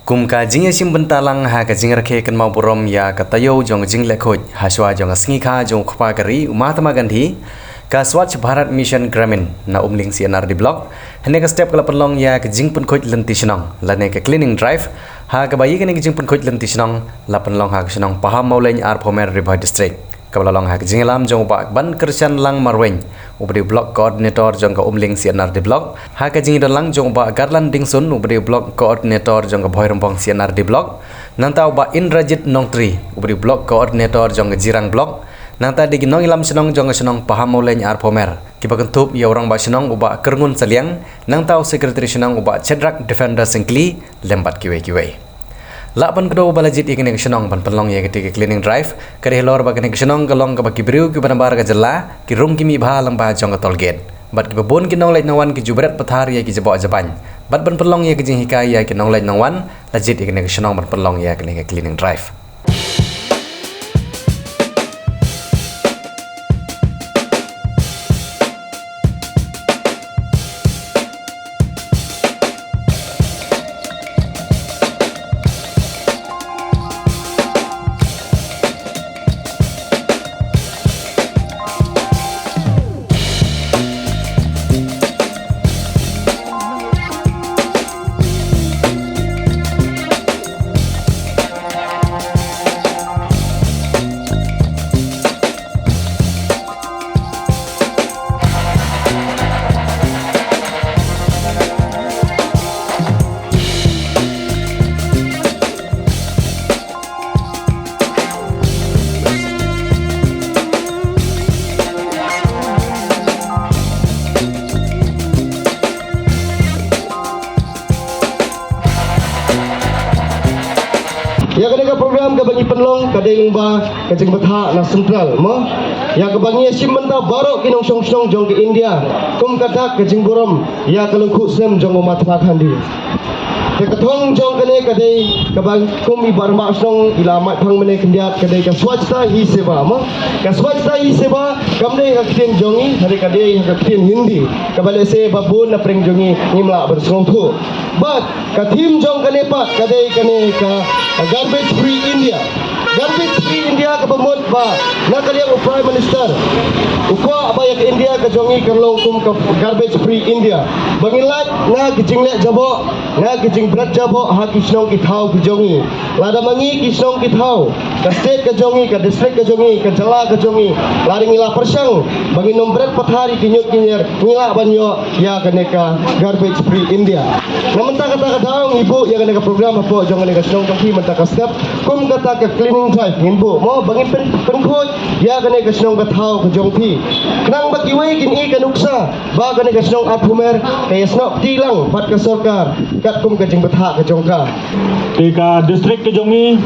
Kum ka jing sim bentalang ha ka jing rakhe kan mau borom ya ka tayo jong jing lekhoj haswa jong sngi kha jong khpa kari Mahatma Gandhi ka Swachh Bharat Mission Gramin na umling CNR di blog hene ka step kala penlong ya ka jing pun khoj lenti sinong lane ka cleaning drive ha ka bayi kan jing pun khoj lenti sinong la penlong ha ka sinong paham mauleng ar Phomer River District kabla long ha ka jing lam jong ba ban kersian lang marweng ubri blog coordinator jong ka umling CNR di blog ha ka jing lang jong ba Garland Dingsun ubri blog coordinator jong ka Bhoirompong CNR di blog nantau ba Indrajit Nongtri ubri blog coordinator jong ka Jirang blog nanta di ginong ilam senong jong senong paham mauleng ar Phomer kiba kentup ya orang ba senong uba Kerngun Saliang nantau secretary senong uba Chedrak Defender Singkli lembat kiwe Lapan kedua balajit ikan senong pan penlong ya ketika cleaning drive kari helor ba kenek senong kalong ka kibriu ki banbar ka jela ki rung kimi bha lamba jong ka tolgate bat ki babon ki nong lait nawan ki jubret pathar ya ki jabo jaban bat ban penlong ya ki jing hikai ya ki nong lait nawan lajit ikan senong pan penlong ya kenek cleaning drive Ya kadang program ke bagi penlong kadang ba kajeng betha na sentral mo ya ke bagi sim benta baru kinong song jong ke India kum kadak kajeng borom ya kalau khusem jong Mahatma Gandhi ke ketong jong kene kadai ke bang kum ibar mak song ilamat phang mene kendiat kadai ke swachhta hi seva mo ke swachhta hi seva kamdai ka kien jongi hari kadai ka kien Hindi ke bale se babun na preng jongi ngimla bersong thu but ka thim jong kene pat kadai kene ka Garbage Free India. Garbage Free India ke pemut ba na kaliang Prime Minister ukwa abaya ke India ke jongi ke longkum ke Garbage Free India bangilat na kijinglek jabo na kijing berat jabo ha kisnong kithau ke jongi lada mangi kisnong kithau ke state ke jongi ke district ke jongi ke jala ke jongi lari ngila persang bangi nombret pathari kinyut kinyer ngila banyo ya keneka Garbage Free India namenta kata daung ibu ya keneka program apa jongi ke snong tongki menta ka step kum kata ke cleaning drive ngimbu mo bangi penkhot ya keneka snong ka thau ke jongpi kenang bakiwai kin i kanuksa ba keneka snong at Phomer kaya snok tilang pat ka sarkar kat kum ka jing betha ka jongka ka district ke jongi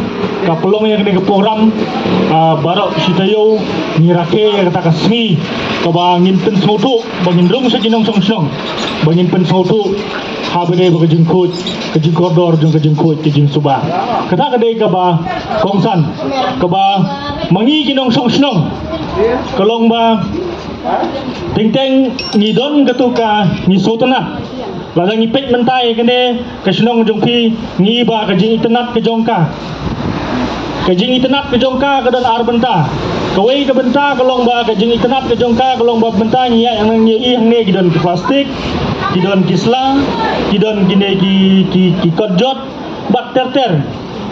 ka pelong yang ke program barok sitayo ni rake kata ka smi ka bangin pen sotu bangin rong sa jinong song bangin pen sotu habene ba kajing khoj kajing koridor jong kajing khoj kajing suba kata ka dei ka ba kongsan ka ba mangi jinong song kalong ba teng ni don gatuka ni sotana ladang ipek mentai kene kasinong jongki ni ba kajing internet ke jongka kajing internet ke jongka ke dan arbenta kawai ke benta kalong ba kajing internet ke jongka kalong ba benta ni yang ni ne gidon ke plastik gidon kisla gidon gine ki kodjot bat ter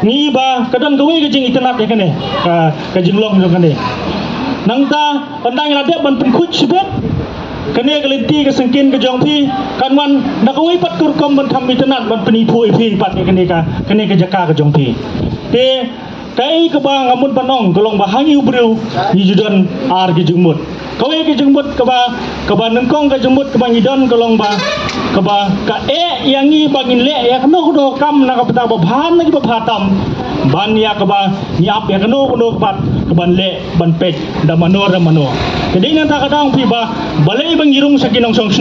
ni ba kadang kawai kajing internet ya kene kajing long jong kene nangta pandang ladek ban penkuj sibet kene kelenti ke sengkin ke jongpi kanwan nakawai pat kurkom ban tham internet ban penipu ipi pat kene ke jaka ke jongpi te kai ke bang amun panong tolong bahangi ubriu ni judan ar ke jengmut kawai ke jengmut ke ba nengkong ke jengmut ke bang idon kolong ba ka yangi bangin le ya keno kam na ka pata ba bhan lagi ba bhatam ban ya ke ba ni ap ya keno pat ke ban le ban pej da manor jadi nang ta kadang pi ba balai bang irung sakinong song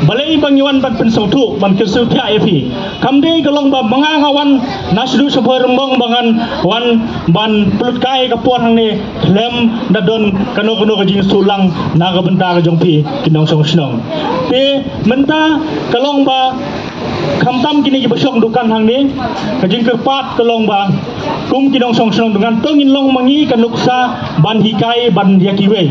balai bang yuan ban pensautu ban kirsu pia epi kamde kolong ba mangangawan nasdu sebuah rembang bangan wan ban pelut kai kapuan hang ni lem dadon kano ke jing sulang naga benta ke jongpi kinong song te menta kalong ba kamtam kini kibasong dukan hang ni kajing kerpat tolong bang kum kinong song song dengan tengin long mangi kanuksa ban hikai ban yakiwe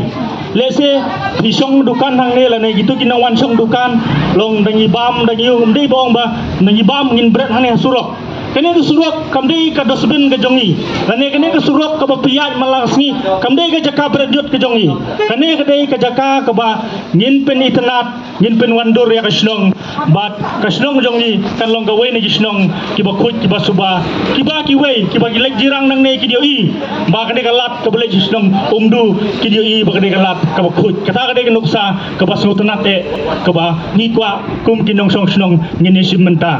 lese pisong dukan hang ni lanai gitu kinong wan song dukan long dangi bam dangi umdei bong ba dangi bam ngin berat hang ni surok kene ke surok kamdei ka dosbin ke jongi kene ke surok ka bapiyat malasngi kamdei ka jaka berjut ke jongi kene kedai ka jaka ka ba ngin pen itnat ngin pen wandur ya kasnong bat kasnong jongi kan long gawe ni jisnong kiba khut kiba suba kiba kiwe kiba gilek jirang nang ne kidio i ba kene ka lat ka bele jisnong umdu kidio i ba kene ka lat ka ba khut kata kene ka nuksa ka ba snutnate ka ba ngikwa kum kinong song snong ngin simenta